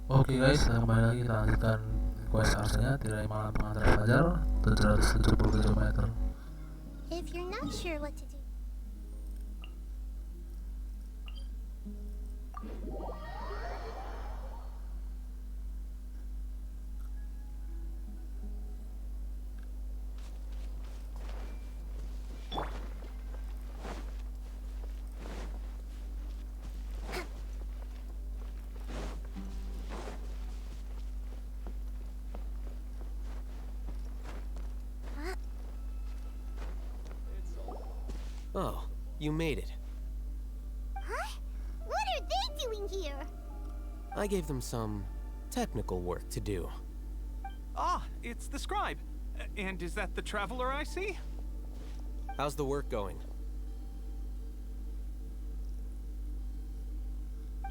Oke guys, kembali lagi kita lanjutkan quest Archonnya, tirai malam pengantar pelajar 770 km. If you're not sure what to do. Oh, you made it. Huh? What are they doing here? I gave them some technical work to do. Ah, it's the scribe. And is that the traveler I see? How's the work going?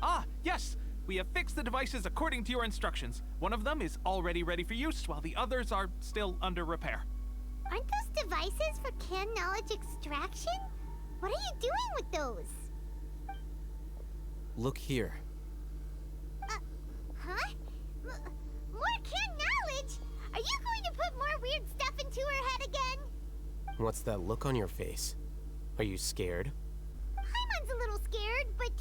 Ah, yes! We have fixed the devices according to your instructions. One of them is already ready for use, while the others are still under repair. Aren't those devices for can knowledge extraction? What are you doing with those? Look here. Huh? More can knowledge? Are you going to put more weird stuff into her head again? What's that look on your face? Are you scared? Paimon's a little scared, but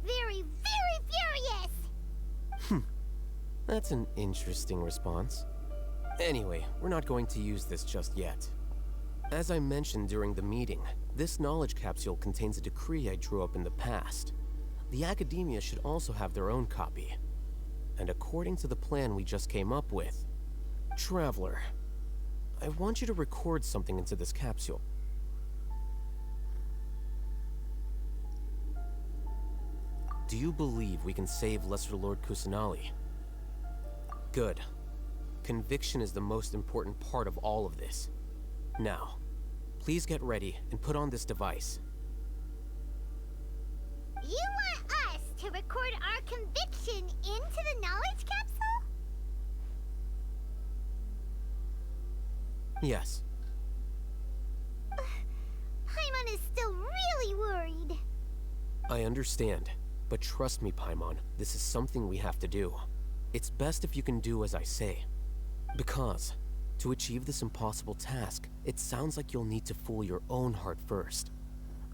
very, very furious! That's an interesting response. Anyway, we're not going to use this just yet. As I mentioned during the meeting, this knowledge capsule contains a decree I drew up in the past. The academia should also have their own copy. And according to the plan we just came up with, Traveler, I want you to record something into this capsule. Do you believe we can save Lesser Lord Kusanali? Good. Conviction is the most important part of all of this. Now, please get ready and put on this device. You want us to record our conviction into the knowledge capsule? Yes. Paimon is still really worried. I understand, but trust me, Paimon, this is something we have to do. It's best if you can do as I say. Because, to achieve this impossible task, it sounds like you'll need to fool your own heart first.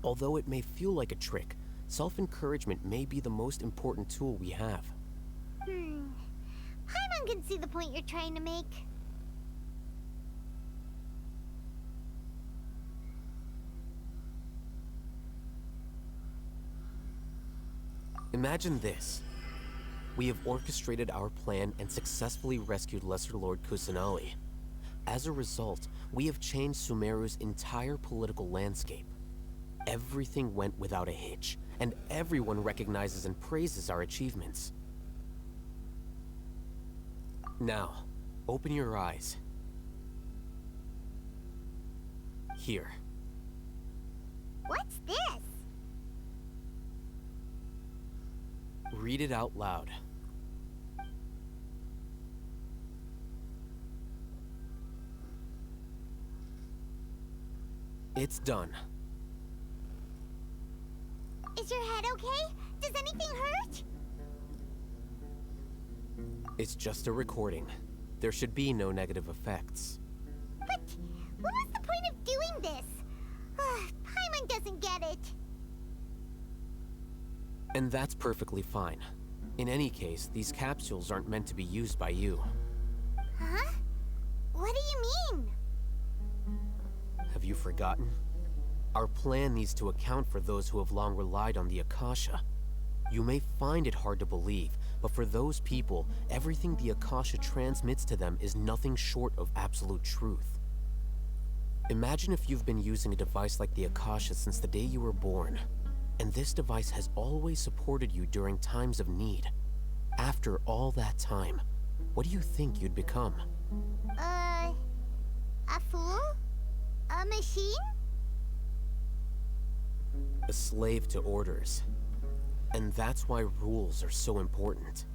Although it may feel like a trick, self-encouragement may be the most important tool we have. Paimon can see the point you're trying to make. Imagine this. We have orchestrated our plan and successfully rescued Lesser Lord Kusanali. As a result, we have changed Sumeru's entire political landscape. Everything went without a hitch, and everyone recognizes and praises our achievements. Now, open your eyes. Here. What's this? Read it out loud. It's done. Is your head okay? Does anything hurt? It's just a recording. There should be no negative effects. But what was the point of doing this? Paimon doesn't get it. And that's perfectly fine. In any case, these capsules aren't meant to be used by you. Huh? What do you mean? Have you forgotten? Our plan needs to account for those who have long relied on the Akasha. You may find it hard to believe, but for those people, everything the Akasha transmits to them is nothing short of absolute truth. Imagine if you've been using a device like the Akasha since the day you were born, and this device has always supported you during times of need. After all that time, what do you think you'd become? A fool? A machine? A slave to orders. And that's why rules are so important.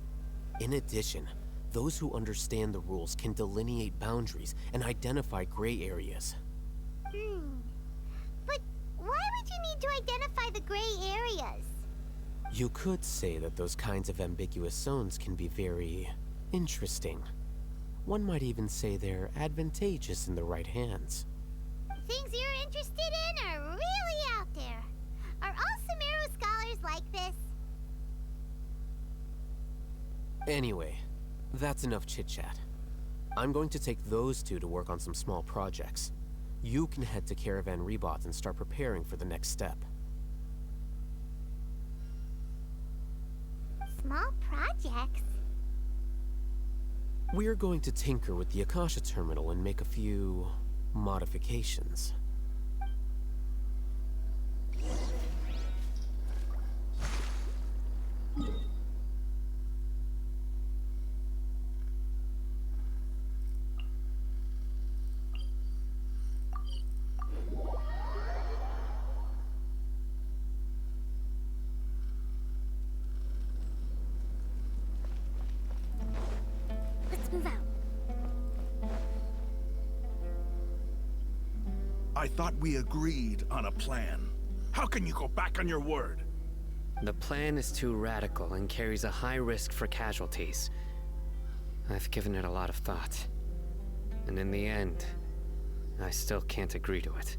In addition, those who understand the rules can delineate boundaries and identify gray areas. But why would you need to identify the gray areas? You could say that those kinds of ambiguous zones can be very interesting. One might even say they're advantageous in the right hands. Things you're interested in are really out there. Are all Sumeru scholars like this? Anyway, that's enough chit-chat. I'm going to take those two to work on some small projects. You can head to Caravan Rebot and start preparing for the next step. Small projects? We're going to tinker with the Akasha terminal and make a few modifications. Let's move out. I thought we agreed on a plan. How can you go back on your word? The plan is too radical and carries a high risk for casualties. I've given it a lot of thought. And in the end, I still can't agree to it.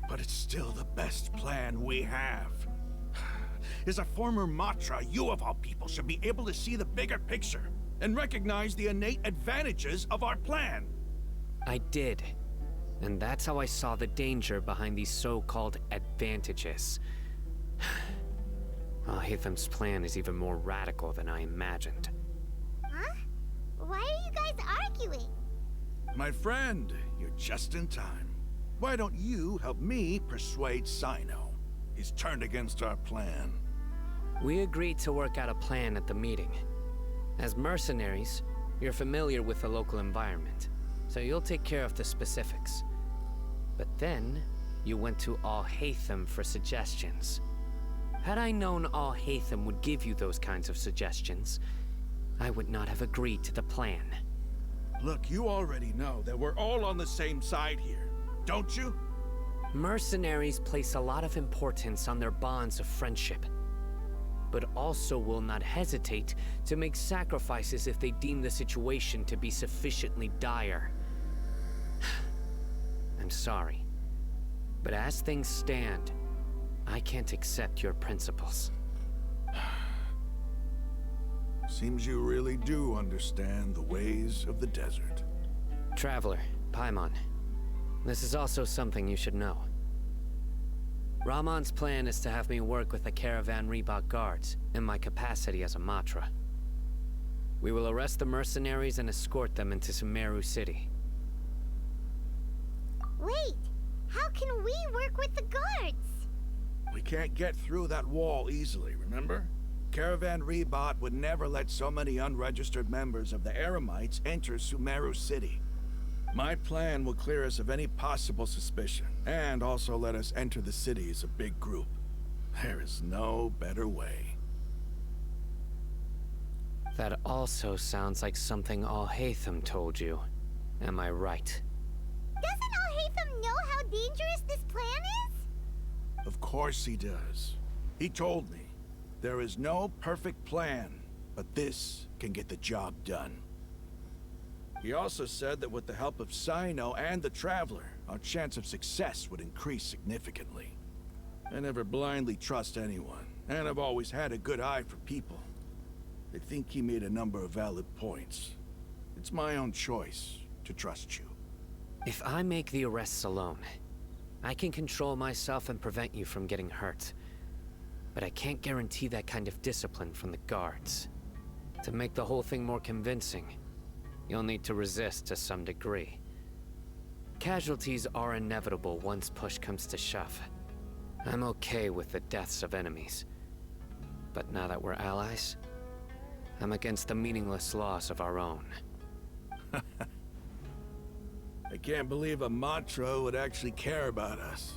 But it's still the best plan we have. As a former Matra, you of all people should be able to see the bigger picture and recognize the innate advantages of our plan. I did. And that's how I saw the danger behind these so-called advantages. Al-Haytham's plan is even more radical than I imagined. Huh? Why are you guys arguing? My friend, you're just in time. Why don't you help me persuade Sino? He's turned against our plan. We agreed to work out a plan at the meeting. As mercenaries, you're familiar with the local environment, so you'll take care of the specifics. But then, you went to Al-Haytham for suggestions. Had I known Al-Haytham would give you those kinds of suggestions, I would not have agreed to the plan. Look, you already know that we're all on the same side here, don't you? Mercenaries place a lot of importance on their bonds of friendship, but also will not hesitate to make sacrifices if they deem the situation to be sufficiently dire. I'm sorry, but as things stand, I can't accept your principles. Seems you really do understand the ways of the desert. Traveler, Paimon, this is also something you should know. Rahman's plan is to have me work with the Caravan Rebot guards in my capacity as a Matra. We will arrest the mercenaries and escort them into Sumeru City. Wait, how can we work with the guards? We can't get through that wall easily, remember? Caravan Rebot would never let so many unregistered members of the Eremites enter Sumeru City. My plan will clear us of any possible suspicion, and also let us enter the city as a big group. There is no better way. That also sounds like something Al-Haytham told you. Am I right? Doesn't Al-Haytham know how dangerous this plan is? Of course he does. He told me, there is no perfect plan, but this can get the job done. He also said that with the help of Sino and the Traveler, our chance of success would increase significantly. I never blindly trust anyone, and I've always had a good eye for people. I think he made a number of valid points. It's my own choice to trust you. If I make the arrests alone, I can control myself and prevent you from getting hurt. But I can't guarantee that kind of discipline from the guards. To make the whole thing more convincing, you'll need to resist to some degree. Casualties are inevitable once push comes to shove. I'm okay with the deaths of enemies. But now that we're allies, I'm against the meaningless loss of our own. I can't believe a Matra would actually care about us.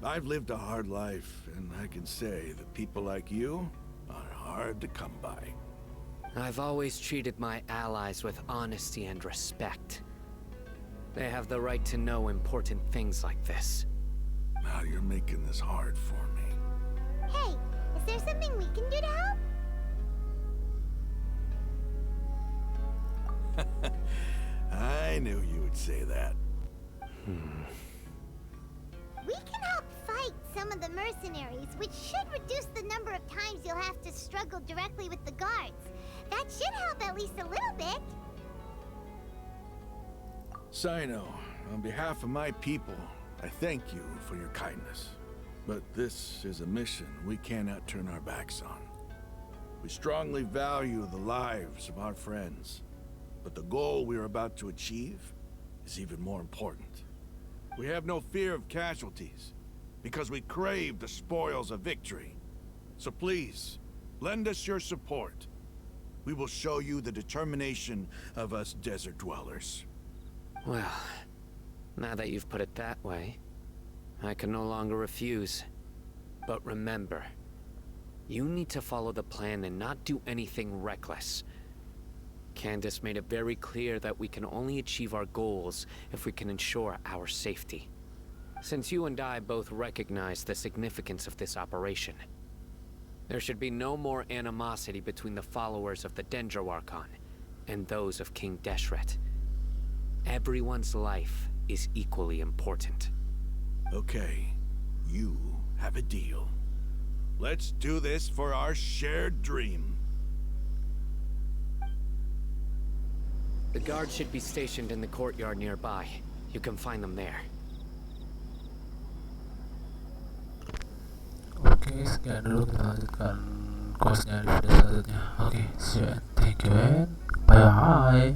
I've lived a hard life, and I can say that people like you are hard to come by. I've always treated my allies with honesty and respect. They have the right to know important things like this. Now you're making this hard for me. Hey, is there something we can do to help? I knew you would say that. We can help fight some of the mercenaries, which should reduce the number of times you'll have to struggle directly with the guards. That should help at least a little bit. Sino, on behalf of my people, I thank you for your kindness. But this is a mission we cannot turn our backs on. We strongly value the lives of our friends, but the goal we are about to achieve is even more important. We have no fear of casualties, because we crave the spoils of victory. So please, lend us your support. We will show you the determination of us desert dwellers. Well, now that you've put it that way, I can no longer refuse. But remember, you need to follow the plan and not do anything reckless. Candace made it very clear that we can only achieve our goals if we can ensure our safety. Since you and I both recognize the significance of this operation, there should be no more animosity between the followers of the Dendro Archon and those of King Deshret. Everyone's life is equally important. Okay, you have a deal. Let's do this for our shared dream. The guards should be stationed in the courtyard nearby. You can find them there. Oke, sekian dulu, kita lanjutkan questnya di video selanjutnya. Oke, see you and thank you and bye bye.